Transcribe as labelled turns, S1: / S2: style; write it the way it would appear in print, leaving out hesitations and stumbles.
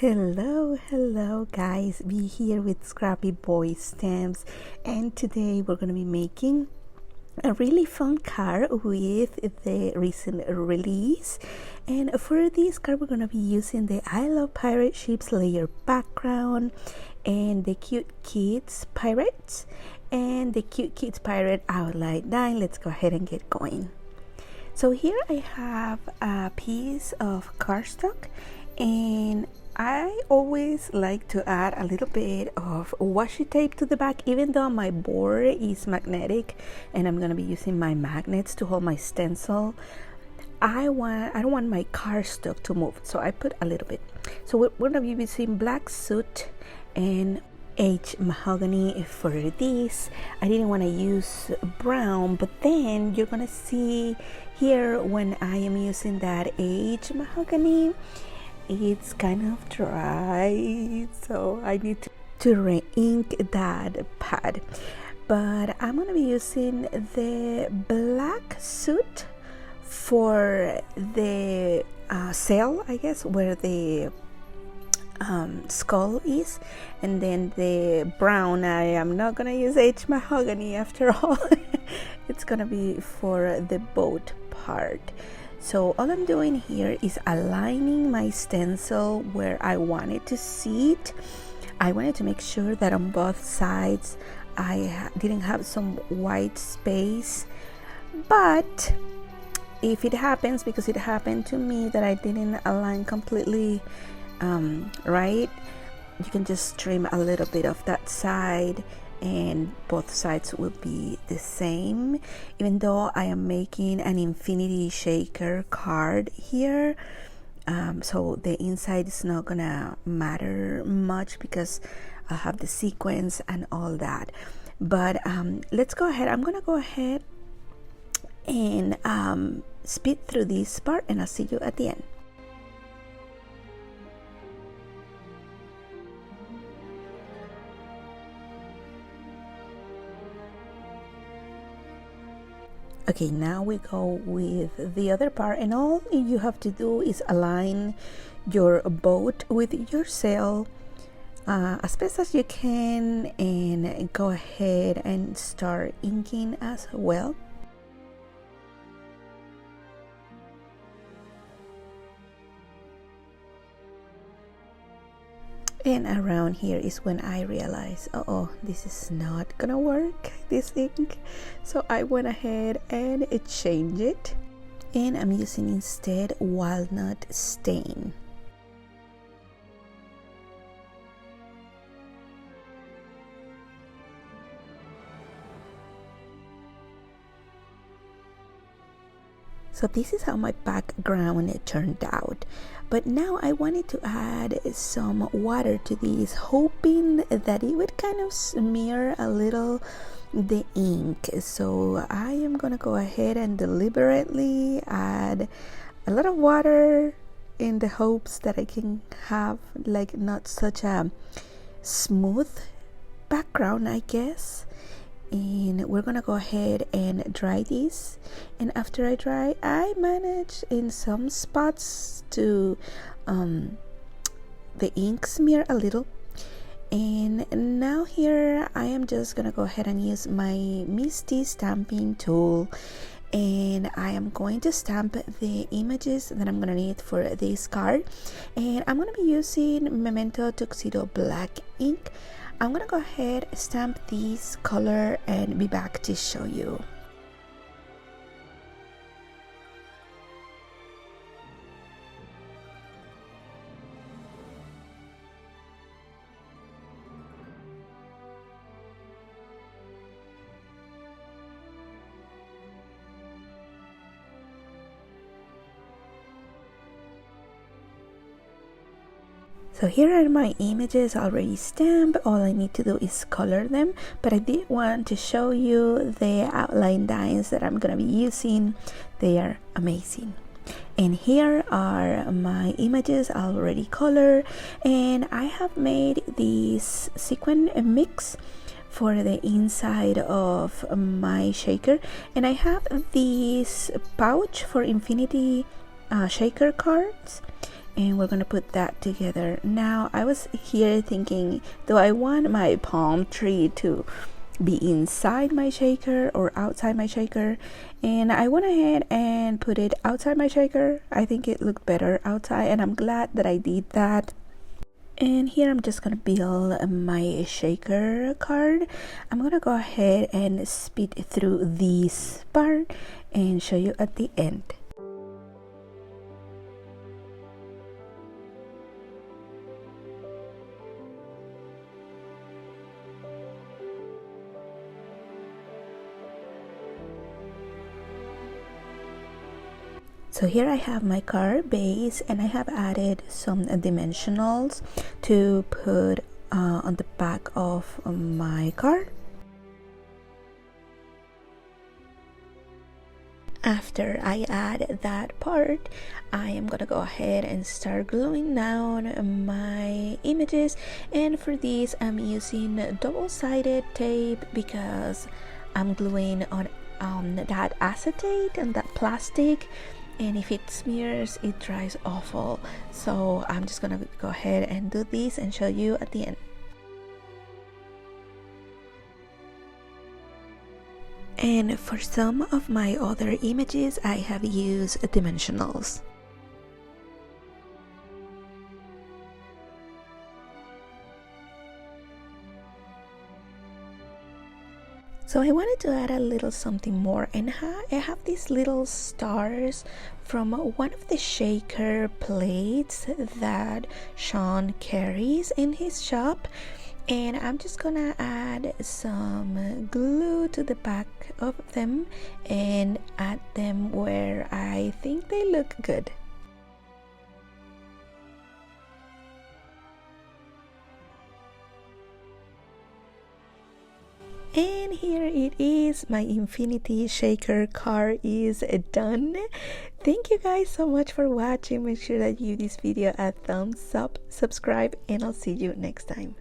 S1: Hello guys, we here with Scrappy Boy Stamps, and today we're going to be making a really fun card with the recent release. And for this card we're going to be using the I Love Pirate Ships layer background and the Cute Kids Pirates and the Cute Kids Pirate outline line. Let's go ahead and get going. So here I have a piece of cardstock, and I always like to add a little bit of washi tape to the back, even though my board is magnetic and I'm going to be using my magnets to hold my stencil. I don't want my cardstock to move, so I put a little bit. So we're going to be using black soot and H mahogany for this. I didn't want to use brown, but then you're going to see here when I am using that H mahogany, it's kind of dry, so I need to re-ink that pad. But I'm going to be using the black soot for the sail, I guess, where the skull is, and then the brown, I am not going to use H mahogany after all. It's going to be for the boat part. So all I'm doing here is aligning my stencil where I wanted to see it. I wanted to make sure that on both sides I didn't have some white space, but if it happens, because it happened to me that I didn't align completely right, you can just trim a little bit of that side and both sides will be the same. Even though I am making an infinity shaker card here, so the inside is not gonna matter much because I have the sequence and all that. But let's go ahead. I'm gonna go ahead and speed through this part, and I'll see you at the end. Okay, now we go with the other part, and all you have to do is align your boat with your sail as best as you can, and go ahead and start inking as well. And around here is when I realized, oh, this is not gonna work, this ink. So I went ahead and changed it, and I'm using instead walnut stain. So this is how my background turned out. But now I wanted to add some water to this, hoping that it would kind of smear a little the ink. So I am gonna go ahead and deliberately add a lot of water in the hopes that I can have like not such a smooth background, I guess. And we're gonna go ahead and dry this, and after I dry, I manage in some spots to the ink smear a little. And now here I am just gonna go ahead and use my Misty stamping tool, and I am going to stamp the images that I'm gonna need for this card. And I'm gonna be using Memento Tuxedo black ink. I'm gonna go ahead, stamp this color, and be back to show you. So here are my images already stamped. All I need to do is color them, but I did want to show you the outline lines that I'm gonna be using. They are amazing. And here are my images already colored, and I have made this sequin mix for the inside of my shaker, and I have this pouch for infinity shaker cards, and we're gonna put that together. Now I was here thinking, do I want my palm tree to be inside my shaker or outside my shaker? And I went ahead and put it outside my shaker. I think it looked better outside, and I'm glad that I did that. And here I'm just gonna build my shaker card. I'm gonna go ahead and speed through this part and show you at the end. So here I have my card base, and I have added some dimensionals to put on the back of my card. After I add that part, I am gonna go ahead and start gluing down my images, and for this I'm using double-sided tape because I'm gluing on that acetate and that plastic, and if it smears it dries awful. So I'm just gonna go ahead and do this and show you at the end. And for some of my other images I have used dimensionals. So I wanted to add a little something more, and I have these little stars from one of the shaker plates that Sean carries in his shop, and I'm just gonna add some glue to the back of them and add them where I think they look good. And here it is, my infinity shaker car is done. Thank you guys so much for watching. Make sure that you give this video a thumbs up, subscribe, and I'll see you next time.